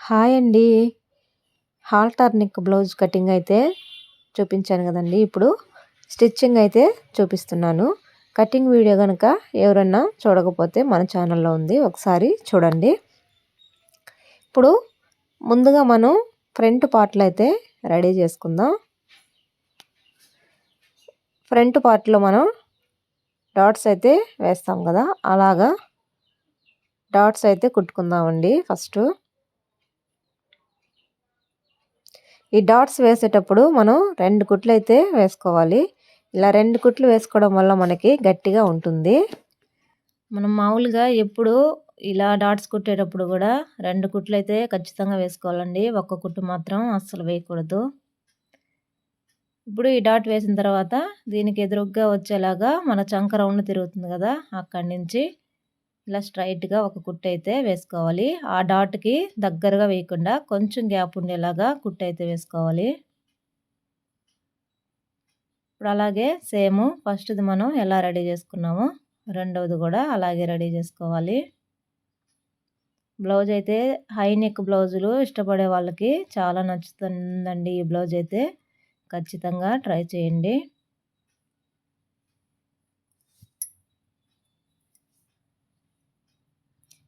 Hi అండి. Halter neck blouse cutting అయితే చూపించాను కదండి. ఇప్పుడు స్టిచ్చింగ్ అయితే చూపిస్తున్నాను. కటింగ్ వీడియో కనుక ఎవరన్నా చూడకపోతే మన ఛానల్లో ఉంది, ఒకసారి చూడండి. ఇప్పుడు ముందుగా మనం ఫ్రంట్ పార్ట్లు అయితే రెడీ చేసుకుందాం. ఫ్రంట్ పార్ట్లో మనం డాట్స్ అయితే వేస్తాం కదా, అలాగా డాట్స్ అయితే కుట్టుకుందామండి. ఫస్ట్ ఈ డాట్స్ వేసేటప్పుడు మనం 2 కుట్లు అయితే వేసుకోవాలి. ఇలా 2 కుట్లు వేసుకోవడం వల్ల మనకి గట్టిగా ఉంటుంది. మనం మామూలుగా ఎప్పుడు ఇలా డాట్స్ కుట్టేటప్పుడు కూడా 2 కుట్లు అయితే ఖచ్చితంగా వేసుకోవాలండి. ఒక్క కుట్టు మాత్రం అస్సలు వేయకూడదు. ఇప్పుడు ఈ డాట్ వేసిన తర్వాత దీనికి ఎదురుగ్గా వచ్చేలాగా మన చంక రౌండ్ తిరుగుతుంది కదా, అక్కడి నుంచి ఇలా స్ట్రైట్గా ఒక కుట్టు అయితే వేసుకోవాలి. ఆ డాట్కి దగ్గరగా వేయకుండా కొంచెం గ్యాప్ ఉండేలాగా కుట్టు అయితే వేసుకోవాలి. ఇప్పుడు అలాగే సేమ్ ఫస్ట్ది మనం ఎలా రెడీ చేసుకున్నామో రెండవది కూడా అలాగే రెడీ చేసుకోవాలి. బ్లౌజ్ అయితే హై నెక్ బ్లౌజులు ఇష్టపడే వాళ్ళకి చాలా నచ్చుతుందండి. ఈ బ్లౌజ్ అయితే ఖచ్చితంగా ట్రై చేయండి.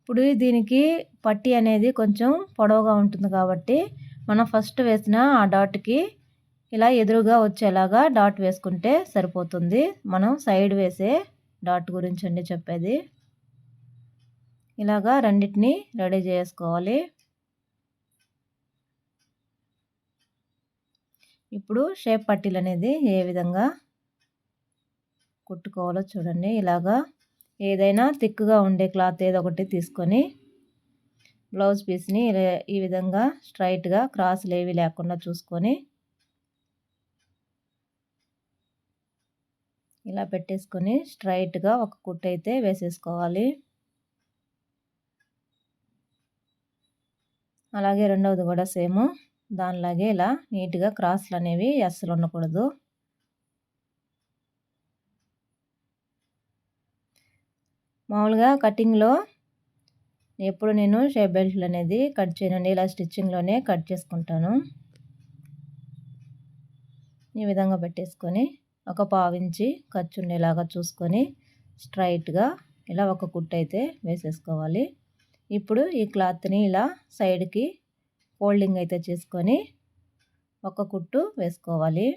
ఇప్పుడు దీనికి పట్టీ అనేది కొంచెం పొడవుగా ఉంటుంది కాబట్టి మనం ఫస్ట్ వేసిన ఆ డాట్కి ఇలా ఎదురుగా వచ్చేలాగా డాట్ వేసుకుంటే సరిపోతుంది. మనం సైడ్ వేసే డాట్ గురించి అండి చెప్పేది. ఇలాగా రెండింటిని రెడీ చేసుకోవాలి. ఇప్పుడు షేప్ పట్టీలు అనేది ఏ విధంగా కుట్టుకోవాలో చూడండి. ఇలాగా ఏదైనా థిక్గా ఉండే క్లాత్ ఏదో ఒకటి తీసుకొని బ్లౌజ్ పీస్ని ఈ విధంగా స్ట్రైట్గా క్రాస్లు ఏవి లేకుండా చూసుకొని ఇలా పెట్టేసుకొని స్ట్రైట్గా ఒక కుట్టు అయితే వేసేసుకోవాలి. అలాగే రెండవది కూడా సేమ్ దానిలాగే ఇలా నీట్గా క్రాస్లు అనేవి అస్సలు ఉండకూడదు. మామూలుగా కటింగ్లో ఎప్పుడు నేను షేప్ బెల్ట్లు అనేది కట్ చేయనండి, ఇలా స్టిచ్చింగ్లోనే కట్ చేసుకుంటాను. ఈ విధంగా పెట్టేసుకొని ఒక పావించి ఖర్చు ఉండేలాగా చూసుకొని స్ట్రైట్గా ఇలా ఒక కుట్టు అయితే వేసేసుకోవాలి. ఇప్పుడు ఈ క్లాత్ని ఇలా సైడ్కి ఫోల్డింగ్ అయితే చేసుకొని ఒక కుట్టు వేసుకోవాలి.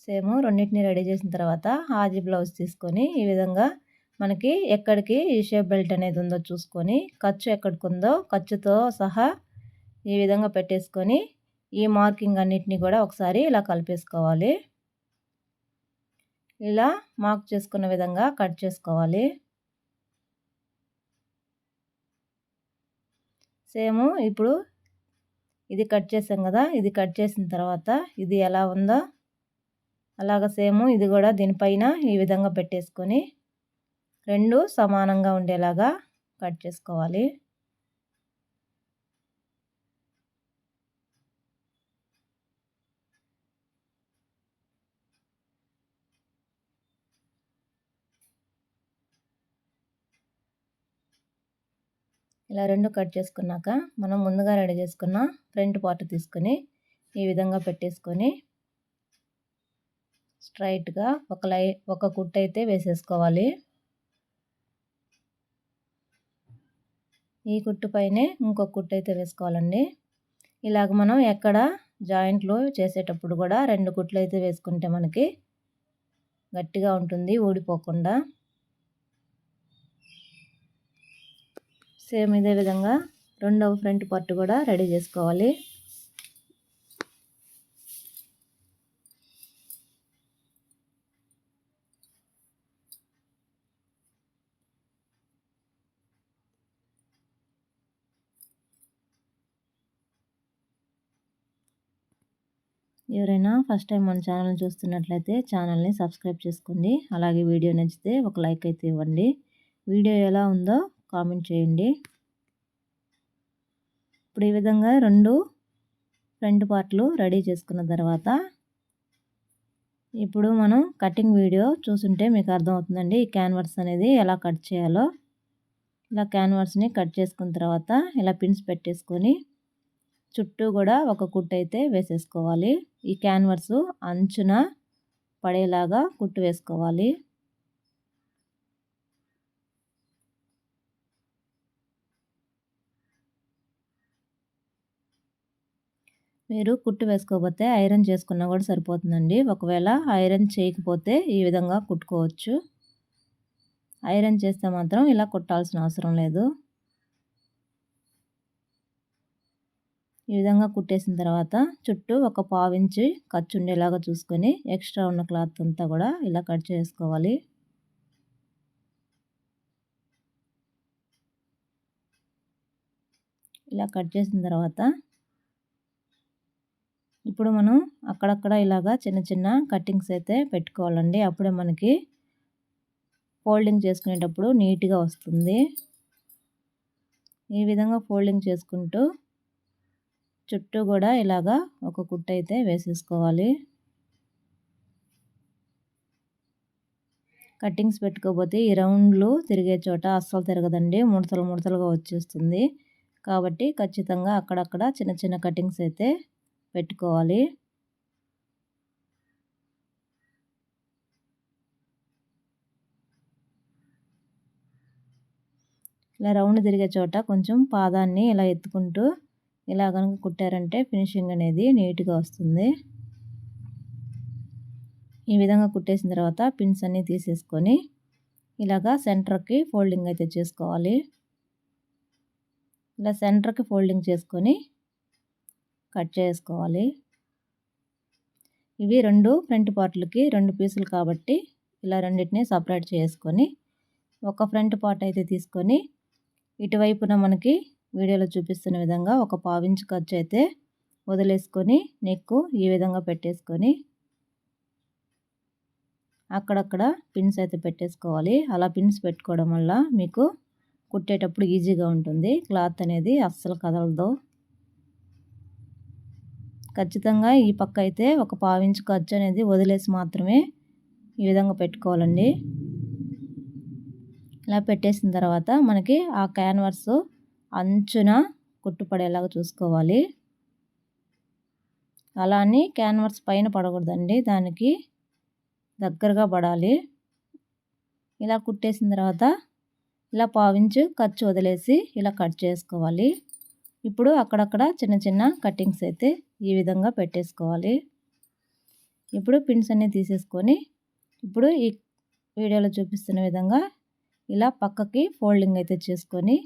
సేమ్ రెండింటిని రెడీ చేసిన తర్వాత ఆది బ్లౌజ్ తీసుకొని ఈ విధంగా మనకి ఎక్కడికి ఈ షేప్ బెల్ట్ అనేది ఉందో చూసుకొని ఖర్చు ఎక్కడికి ఉందో ఖర్చుతో సహా ఈ విధంగా పెట్టేసుకొని ఈ మార్కింగ్ అన్నిటిని కూడా ఒకసారి ఇలా కలిపేసుకోవాలి. ఇలా మార్క్ చేసుకున్న విధంగా కట్ చేసుకోవాలి. సేమ్ ఇప్పుడు ఇది కట్ చేసాం కదా, ఇది కట్ చేసిన తర్వాత ఇది ఎలా ఉందో అలాగ సేమ్ ఇది కూడా దీనిపైన ఈ విధంగా పెట్టేసుకొని రెండు సమానంగా ఉండేలాగా కట్ చేసుకోవాలి. ఇలా రెండు కట్ చేసుకున్నాక మనం ముందుగా రెడీ చేసుకున్న ఫ్రంట్ పార్ట్ తీసుకొని ఈ విధంగా పెట్టేసుకొని స్ట్రైట్గా ఒక కుట్టు అయితే వేసేసుకోవాలి. ఈ కుట్టు పైనే ఇంకొక కుట్టు అయితే వేసుకోవాలండి. ఇలాగ మనం ఎక్కడ జాయింట్లు చేసేటప్పుడు కూడా 2 కుట్లు అయితే వేసుకుంటే మనకి గట్టిగా ఉంటుంది, ఊడిపోకుండా. సేమ్ ఇదే విధంగా రెండవ ఫ్రంట్ పార్ట్ కూడా రెడీ చేసుకోవాలి. ఎవరైనా ఫస్ట్ టైం మన ఛానల్ చూస్తున్నట్లయితే ఛానల్ని సబ్స్క్రైబ్ చేసుకోండి. అలాగే వీడియో నచ్చితే ఒక లైక్ అయితే ఇవ్వండి. వీడియో ఎలా ఉందో కామెంట్ చేయండి. ఇప్పుడు ఈ విధంగా 2 ఫ్రంట్ పార్ట్లు రెడీ చేసుకున్న తర్వాత ఇప్పుడు మనం కటింగ్ వీడియో చూసుంటే మీకు అర్థమవుతుందండి ఈ క్యాన్వాస్ అనేది ఎలా కట్ చేయాలో. ఇలా క్యాన్వాస్ని కట్ చేసుకున్న తర్వాత ఇలా పిన్స్ పెట్టేసుకొని చుట్టూ కూడా ఒక కుట్టు అయితే వేసేసుకోవాలి. ఈ క్యాన్వాస్ అంచున పడేలాగా కుట్టు వేసుకోవాలి. మీరు కుట్టు వేసుకోకపోతే ఐరన్ చేసుకున్నా కూడా సరిపోతుందండి. ఒకవేళ ఐరన్ చేయకపోతే ఈ విధంగా కుట్టుకోవచ్చు. ఐరన్ చేస్తే మాత్రం ఇలా కుట్టాల్సిన అవసరం లేదు. ఈ విధంగా కుట్టేసిన తర్వాత చుట్టూ ఒక పావించి ఖర్చు ఉండేలాగా చూసుకొని ఎక్స్ట్రా ఉన్న క్లాత్ అంతా కూడా ఇలా కట్ చేసుకోవాలి. ఇలా కట్ చేసిన తర్వాత ఇప్పుడు మనం అక్కడక్కడ ఇలాగా చిన్న చిన్న కట్టింగ్స్ అయితే పెట్టుకోవాలండి. అప్పుడే మనకి ఫోల్డింగ్ చేసుకునేటప్పుడు నీట్గా వస్తుంది. ఈ విధంగా ఫోల్డింగ్ చేసుకుంటూ చుట్టూ కూడా ఇలాగా ఒక కుట్టు అయితే వేసేసుకోవాలి. కట్టింగ్స్ పెట్టుకోకపోతే ఈ రౌండ్లు తిరిగే చోట అస్సలు తిరగదండి, ముడతలు ముడతలుగా వచ్చేస్తుంది. కాబట్టి ఖచ్చితంగా అక్కడక్కడ చిన్న చిన్న కటింగ్స్ అయితే పెట్టుకోవాలి. ఇలా రౌండ్ తిరిగే చోట కొంచెం పాదాన్ని ఇలా ఎత్తుకుంటూ ఇలా కనుక కుట్టారంటే ఫినిషింగ్ అనేది నీట్గా వస్తుంది. ఈ విధంగా కుట్టేసిన తర్వాత పిన్స్ అన్నీ తీసేసుకొని ఇలాగా సెంటర్కి ఫోల్డింగ్ అయితే చేసుకోవాలి. ఇలా సెంటర్కి ఫోల్డింగ్ చేసుకొని కట్ చేసుకోవాలి. ఇవి రెండు ఫ్రంట్ పార్ట్లకి 2 పీసులు కాబట్టి ఇలా రెండింటిని సపరేట్ చేసుకొని ఒక ఫ్రంట్ పార్ట్ అయితే తీసుకొని ఇటువైపున మనకి వీడియోలో చూపిస్తున్న విధంగా ఒక పావించి ఖర్చు అయితే వదిలేసుకొని నెక్కు ఈ విధంగా పెట్టేసుకొని అక్కడక్కడ పిన్స్ అయితే పెట్టేసుకోవాలి. అలా పిన్స్ పెట్టుకోవడం వల్ల మీకు కుట్టేటప్పుడు ఈజీగా ఉంటుంది. క్లాత్ అనేది అస్సలు కదలదు. ఖచ్చితంగా ఈ పక్క అయితే ఒక పావించి ఖర్చు అనేది వదిలేసి మాత్రమే ఈ విధంగా పెట్టుకోవాలండి. ఇలా పెట్టేసిన తర్వాత మనకి ఆ క్యాన్వాస్ అంచున కుట్టుపడేలాగా చూసుకోవాలి. అలా అని క్యాన్వాస్ పైన పడకూడదండి, దానికి దగ్గరగా పడాలి. ఇలా కుట్టేసిన తర్వాత ఇలా పావించు ఖర్చు వదిలేసి ఇలా కట్ చేసుకోవాలి. ఇప్పుడు అక్కడక్కడ చిన్న చిన్న కట్టింగ్స్ అయితే ఈ విధంగా పెట్టేసుకోవాలి. ఇప్పుడు పిన్స్ అన్నీ తీసేసుకొని ఇప్పుడు ఈ వీడియోలో చూపిస్తున్న విధంగా ఇలా పక్కకి ఫోల్డింగ్ అయితే చేసుకొని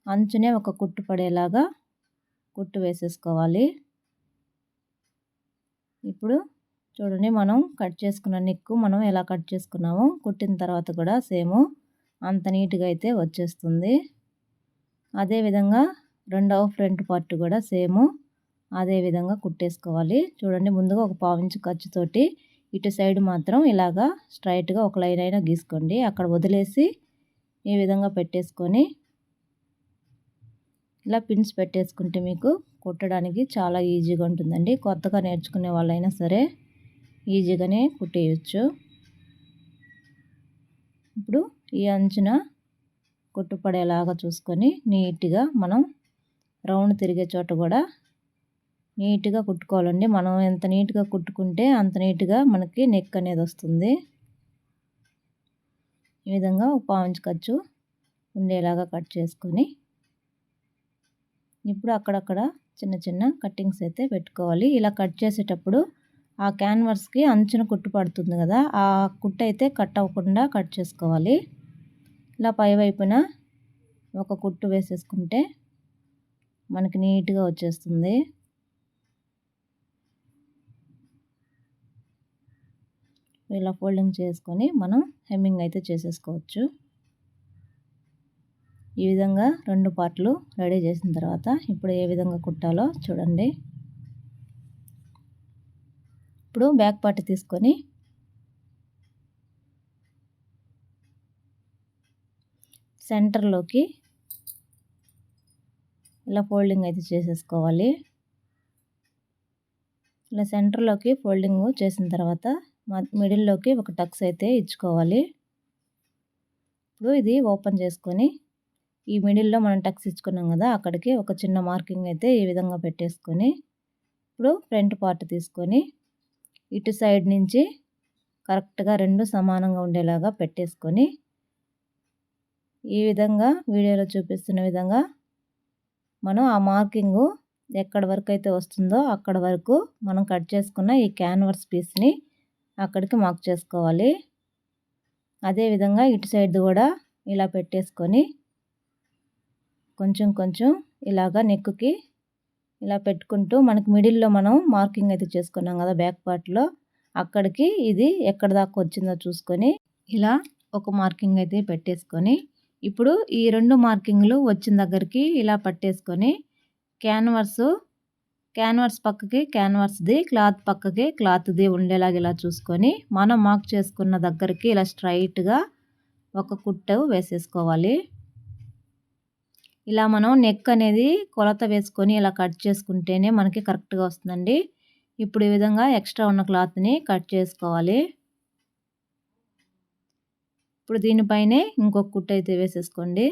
అంచునే ఒక కుట్టు పడేలాగా కుట్టు వేసేసుకోవాలి. ఇప్పుడు చూడండి, మనం కట్ చేసుకున్న నెక్కు మనం ఎలా కట్ చేసుకున్నామో కుట్టిన తర్వాత కూడా సేమ్ అంత నీట్గా అయితే వచ్చేస్తుంది. అదేవిధంగా రెండవ ఫ్రంట్ పార్ట్ కూడా సేమ్ అదే విధంగా కుట్టేసుకోవాలి. చూడండి, ముందుగా ఒక పావించి ఖర్చుతోటి ఇటు సైడ్ మాత్రం ఇలాగా స్ట్రైట్గా ఒక లైన్ అయినా గీసుకోండి. అక్కడ వదిలేసి ఈ విధంగా పెట్టేసుకొని ఇలా పిన్స్ పెట్టేసుకుంటే మీకు కుట్టడానికి చాలా ఈజీగా ఉంటుందండి. కొత్తగా నేర్చుకునే వాళ్ళైనా సరే ఈజీగానే కుట్టేయచ్చు. ఇప్పుడు ఈ అంచున కుట్టుపడేలాగా చూసుకొని నీట్గా మనం రౌండ్ తిరిగే చోట కూడా నీట్గా కుట్టుకోవాలండి. మనం ఎంత నీట్గా కుట్టుకుంటే అంత నీట్గా మనకి నెక్ అనేది వస్తుంది. ఈ విధంగా ఒక పావించి ఖర్చు ఉండేలాగా కట్ చేసుకొని ఇప్పుడు అక్కడక్కడ చిన్న చిన్న కట్టింగ్స్ అయితే పెట్టుకోవాలి. ఇలా కట్ చేసేటప్పుడు ఆ క్యాన్వాస్కి అంచున కుట్టు పడుతుంది కదా, ఆ కుట్టు అయితే కట్ అవ్వకుండా కట్ చేసుకోవాలి. ఇలా పై వైపున ఒక కుట్టు వేసేసుకుంటే మనకి నీట్గా వచ్చేస్తుంది. ఇలా ఫోల్డింగ్ చేసుకొని మనం హెమ్మింగ్ అయితే చేసేసుకోవచ్చు. ఈ విధంగా 2 పార్ట్లు రెడీ చేసిన తర్వాత ఇప్పుడు ఏ విధంగా కుట్టాలో చూడండి. ఇప్పుడు బ్యాక్ పార్ట్ తీసుకొని సెంటర్లోకి ఇలా ఫోల్డింగ్ అయితే చేసేసుకోవాలి. ఇలా సెంటర్లోకి ఫోల్డింగ్ చేసిన తర్వాత మిడిల్లోకి ఒక టక్స్ అయితే ఇచ్చుకోవాలి. ఇప్పుడు ఇది ఓపెన్ చేసుకొని ఈ మిడిల్లో మనం టక్స్ ఇచ్చుకున్నాం కదా, అక్కడికి ఒక చిన్న మార్కింగ్ అయితే ఈ విధంగా పెట్టేసుకొని ఇప్పుడు ఫ్రంట్ పార్ట్ తీసుకొని ఇటు సైడ్ నుంచి కరెక్ట్గా రెండు సమానంగా ఉండేలాగా పెట్టేసుకొని ఈ విధంగా వీడియోలో చూపిస్తున్న విధంగా మనం ఆ మార్కింగు ఎక్కడి వరకు అయితే వస్తుందో అక్కడ వరకు మనం కట్ చేసుకున్న ఈ క్యాన్వాస్ పీస్ని అక్కడికి మార్క్ చేసుకోవాలి. అదేవిధంగా ఇటు సైడ్ కూడా ఇలా పెట్టేసుకొని కొంచెం కొంచెం ఇలాగా నెక్కి ఇలా పెట్టుకుంటూ మనకి మిడిల్లో మనం మార్కింగ్ అయితే చేసుకున్నాం కదా బ్యాక్ పార్ట్లో, అక్కడికి ఇది ఎక్కడ దాకా వచ్చిందో చూసుకొని ఇలా ఒక మార్కింగ్ అయితే పెట్టేసుకొని ఇప్పుడు ఈ రెండు మార్కింగ్లు వచ్చిన దగ్గరికి ఇలా పట్టేసుకొని క్యాన్వాస్ పక్కకి క్యాన్వాస్ది, క్లాత్ పక్కకి క్లాత్ది ఉండేలాగా ఇలా చూసుకొని మనం మార్క్ చేసుకున్న దగ్గరికి ఇలా స్ట్రైట్గా ఒక కుట్టు వేసేసుకోవాలి. ఇలా మనం నెక్ అనేది కొలత వేసుకొని ఇలా కట్ చేసుకుంటేనే మనకి కరెక్ట్గా వస్తుందండి. ఇప్పుడు ఈ విధంగా ఎక్స్ట్రా ఉన్న క్లాత్ని కట్ చేసుకోవాలి. ఇప్పుడు దీనిపైనే ఇంకొక కుట్టు అయితే వేసేసుకోండి.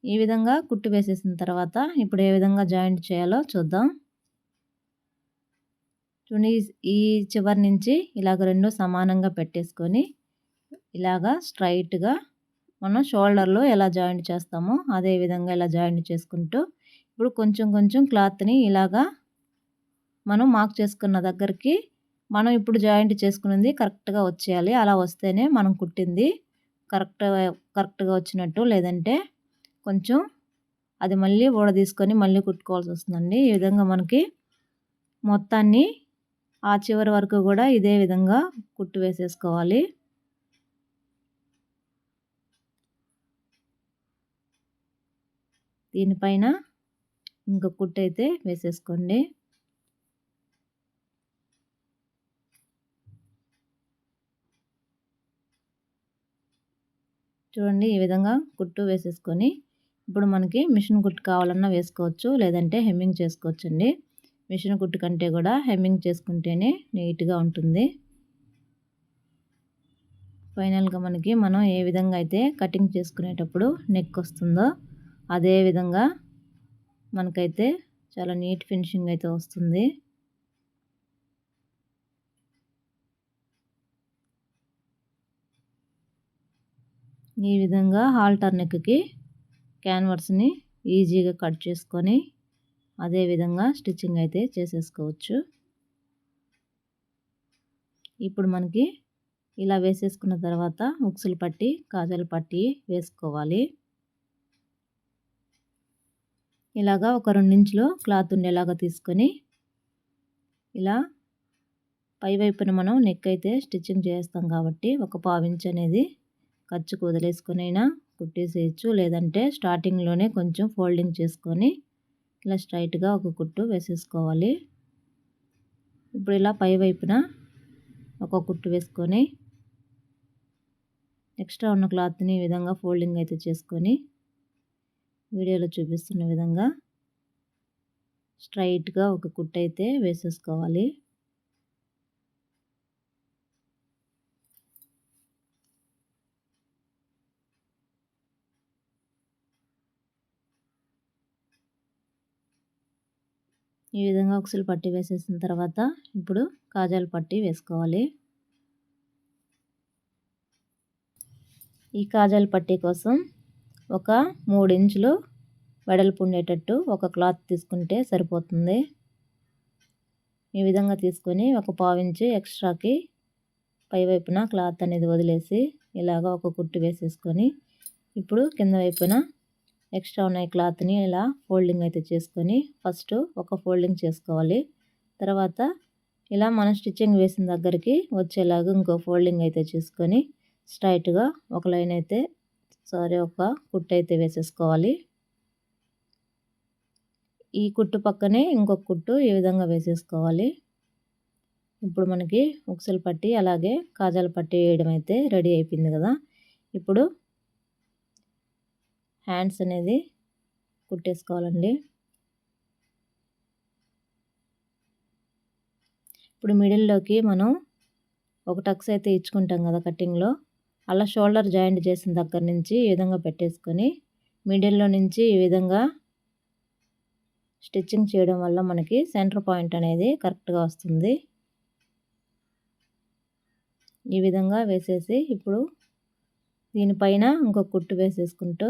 ఈ విధంగా కుట్టు వేసేసిన తర్వాత ఇప్పుడు ఏ విధంగా జాయింట్ చేయాలో చూద్దాం. చూడండి, ఈ చివరి నుంచి ఇలాగ రెండు సమానంగా పెట్టేసుకొని ఇలాగా స్ట్రైట్గా మనం షోల్డర్లో ఎలా జాయింట్ చేస్తామో అదే విధంగా ఇలా జాయింట్ చేసుకుంటూ ఇప్పుడు కొంచెం కొంచెం క్లాత్ని ఇలాగా మనం మార్క్ చేసుకున్న దగ్గరికి మనం ఇప్పుడు జాయింట్ చేసుకున్నది కరెక్ట్గా వచ్చేయాలి. అలా వస్తేనే మనం కుట్టింది కరెక్ట్గా వచ్చినట్టు, లేదంటే కొంచెం అది మళ్ళీ తీసుకొని మళ్ళీ కుట్టుకోవాల్సి వస్తుందండి. ఈ విధంగా మనకి మొత్తాన్ని ఆ చివరి వరకు కూడా ఇదే విధంగా కుట్టు వేసేసుకోవాలి. దీనిపైన ఇంకొక కుట్టు అయితే వేసేసుకోండి. చూడండి, ఈ విధంగా కుట్టు వేసేసుకొని ఇప్పుడు మనకి మిషన్ కుట్టు కావాలన్నా వేసుకోవచ్చు, లేదంటే హెమ్మింగ్ చేసుకోవచ్చండి. మిషన్ కుట్టు కంటే కూడా హెమ్మింగ్ చేసుకుంటేనే నీట్గా ఉంటుంది. ఫైనల్గా మనం ఏ విధంగా అయితే కటింగ్ చేసుకునేటప్పుడు నెక్ వస్తుందో అదే విధంగా మనకైతే చాలా నీట్ ఫినిషింగ్ అయితే వస్తుంది. ఈ విధంగా హాల్టర్ నెక్కి క్యాన్వాస్ని ఈజీగా కట్ చేసుకొని అదే విధంగా స్టిచ్చింగ్ అయితే చేసేసుకోవచ్చు. ఇప్పుడు మనకి ఇలా వేసేసుకున్న తర్వాత ఉక్సులు పట్టి కాజాల పట్టి వేసుకోవాలి. ఇలాగా ఒక 2 ఇంచులు క్లాత్ ఉండేలాగా తీసుకొని ఇలా పై వైపున మనం నెక్ అయితే స్టిచ్చింగ్ చేస్తాం కాబట్టి ఒక 1/4 ఇంచ్ అనేది ఖర్చుకు వదిలేసుకొని అయినా కుట్టేసేయచ్చు, లేదంటే స్టార్టింగ్లోనే కొంచెం ఫోల్డింగ్ చేసుకొని ఇలా స్ట్రైట్గా ఒక కుట్టు వేసేసుకోవాలి. ఇప్పుడు ఇలా పై వైపున ఒక కుట్టు వేసుకొని ఎక్స్ట్రా ఉన్న క్లాత్ని ఈ విధంగా ఫోల్డింగ్ అయితే చేసుకొని వీడియోలో చూపిస్తున్న విధంగా స్ట్రైట్గా ఒక కుట్టు అయితే వేసేసుకోవాలి. ఈ విధంగా ఉక్సులు పట్టి వేసేసిన తర్వాత ఇప్పుడు కాజాల పట్టి వేసుకోవాలి. ఈ కాజాల పట్టి కోసం ఒక 3 ఇంచులు వెడల్పు ఉండేటట్టు ఒక క్లాత్ తీసుకుంటే సరిపోతుంది. ఈ విధంగా తీసుకొని ఒక 1/4 ఇంచు ఎక్స్ట్రాకి పై వైపున క్లాత్ అనేది వదిలేసి ఇలాగ ఒక కుట్టు వేసేసుకొని ఇప్పుడు కింద వైపున ఎక్స్ట్రా ఉన్న క్లాత్ని ఇలా ఫోల్డింగ్ అయితే చేసుకొని ఫస్ట్ ఒక ఫోల్డింగ్ చేసుకోవాలి. తర్వాత ఇలా మనం స్టిచ్చింగ్ వేసిన దగ్గరికి వచ్చేలాగా ఇంకో ఫోల్డింగ్ అయితే చేసుకొని స్ట్రైట్గా ఒక లైన్ అయితే ఒక కుట్టు అయితే వేసేసుకోవాలి. ఈ కుట్టు పక్కనే ఇంకొక కుట్టు ఈ విధంగా వేసేసుకోవాలి. ఇప్పుడు మనకి ఉక్సులు పట్టి అలాగే కాజాల పట్టి వేయడం అయితే రెడీ అయిపోయింది కదా. ఇప్పుడు హ్యాండ్స్ అనేది కుట్టేసుకోవాలండి. ఇప్పుడు మిడిల్లోకి మనం ఒక టక్స్ అయితే ఇచ్చుకుంటాం కదా కటింగ్లో, అలా షోల్డర్ జాయింట్ చేసిన దగ్గర నుంచి ఈ విధంగా పెట్టేసుకొని మిడిల్లో నుంచి ఈ విధంగా స్టిచ్చింగ్ చేయడం వల్ల మనకి సెంటర్ పాయింట్ అనేది కరెక్ట్గా వస్తుంది. ఈ విధంగా వేసేసి ఇప్పుడు దీనిపైన ఇంకొక కుట్టు వేసేసుకుంటూ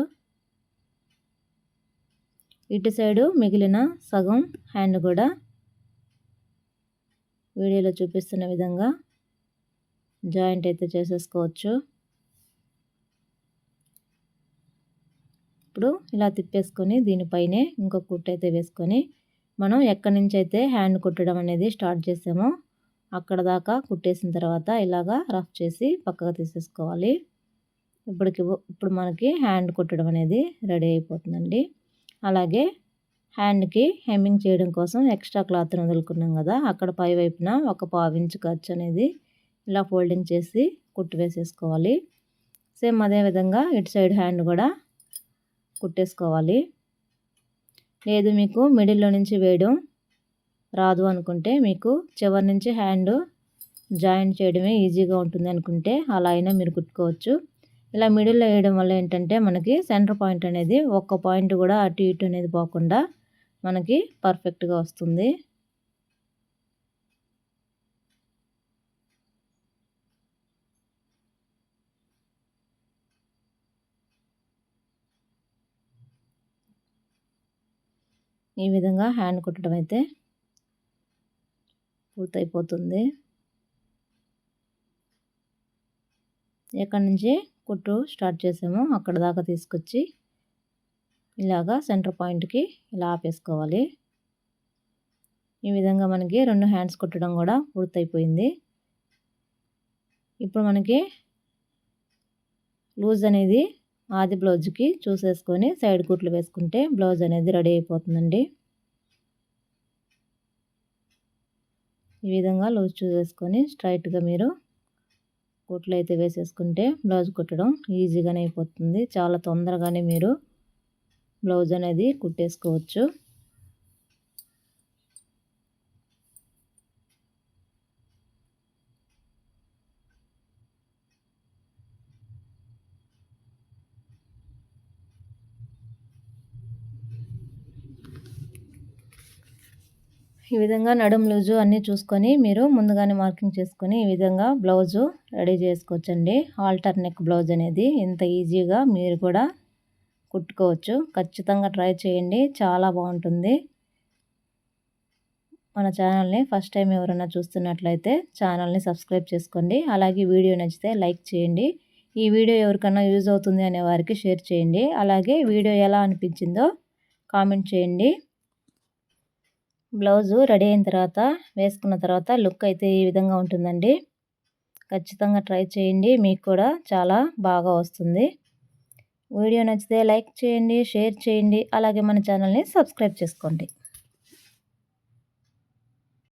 ఇటు సైడు మిగిలిన సగం హ్యాండ్ కూడా వీడియోలో చూపిస్తున్న విధంగా జాయింట్ అయితే చేసేసుకోవచ్చు. ఇప్పుడు ఇలా తిప్పేసుకొని దీనిపైనే ఇంకొక కుట్టు అయితే వేసుకొని మనం ఎక్కడి నుంచి అయితే హ్యాండ్ కుట్టడం అనేది స్టార్ట్ చేసామో అక్కడ దాకా కుట్టేసిన తర్వాత ఇలాగా రఫ్ చేసి పక్కకు తీసేసుకోవాలి. ఇప్పుడు మనకి హ్యాండ్ కుట్టడం అనేది రెడీ అయిపోతుందండి. అలాగే హ్యాండ్కి హెమ్మింగ్ చేయడం కోసం ఎక్స్ట్రా క్లాత్ని వదులుకున్నాం కదా, అక్కడ పై వైపున ఒక 1/2 ఇంచ్ ఖర్చు అనేది ఇలా ఫోల్డింగ్ చేసి కుట్టు వేసేసుకోవాలి. సేమ్ అదే విధంగా ఇటు సైడ్ హ్యాండ్ కూడా కుట్టేసుకోవాలి. లేదు మీకు మిడిల్లో నుంచి వేయడం రాదు అనుకుంటే మీకు చివరి నుంచి హ్యాండ్ జాయింట్ చేయడమే ఈజీగా ఉంటుంది అనుకుంటే అలా అయినా మీరు కుట్టుకోవచ్చు. ఇలా మిడిల్లో వేయడం వల్ల ఏంటంటే మనకి సెంటర్ పాయింట్ అనేది ఒక్క పాయింట్ కూడా అటు ఇటు అనేది పోకుండా మనకి పర్ఫెక్ట్గా వస్తుంది. ఈ విధంగా హ్యాండ్ కుట్టడం అయితే పూర్తయిపోతుంది. ఎక్కడి నుంచి కుట్టు స్టార్ట్ చేసామో అక్కడ దాకా తీసుకొచ్చి ఇలాగా సెంటర్ పాయింట్కి ఇలా ఆపేసుకోవాలి. ఈ విధంగా మనకి 2 హ్యాండ్స్ కుట్టడం కూడా పూర్తయిపోయింది. ఇప్పుడు మనకి లూజ్ అనేది ఆది బ్లౌజ్కి చూసేసుకొని సైడ్ కుట్లు వేసుకుంటే బ్లౌజ్ అనేది రెడీ అయిపోతుందండి. ఈ విధంగా లూజ్ చూసేసుకొని స్ట్రైట్గా మీరు కుట్లు అయితే వేసేసుకుంటే బ్లౌజ్ కుట్టడం ఈజీగానే అయిపోతుంది. చాలా తొందరగానే మీరు బ్లౌజ్ అనేది కుట్టేసుకోవచ్చు. ఈ విధంగా నడుం లూజు అన్నీ చూసుకొని మీరు ముందుగానే మార్కింగ్ చేసుకొని ఈ విధంగా బ్లౌజు రెడీ చేసుకోవచ్చండి. ఆల్టర్ నెక్ బ్లౌజ్ అనేది ఇంత ఈజీగా మీరు కూడా కుట్టుకోవచ్చు. ఖచ్చితంగా ట్రై చేయండి, చాలా బాగుంటుంది. మన ఛానల్ని ఫస్ట్ టైం ఎవరైనా చూస్తున్నట్లయితే ఛానల్ని సబ్స్క్రైబ్ చేసుకోండి. అలాగే వీడియో నచ్చితే లైక్ చేయండి. ఈ వీడియో ఎవరికన్నా యూజ్ అవుతుంది అనే వారికి షేర్ చేయండి. అలాగే వీడియో ఎలా అనిపించిందో కామెంట్ చేయండి. బ్లౌజు రెడీ అయిన తర్వాత వేసుకున్న తర్వాత లుక్ అయితే ఈ విధంగా ఉంటుందండి. ఖచ్చితంగా ట్రై చేయండి, మీకు కూడా చాలా బాగా వస్తుంది. వీడియో నచ్చితే లైక్ చేయండి, షేర్ చేయండి. అలాగే మన ఛానల్ని సబ్స్క్రైబ్ చేసుకోండి.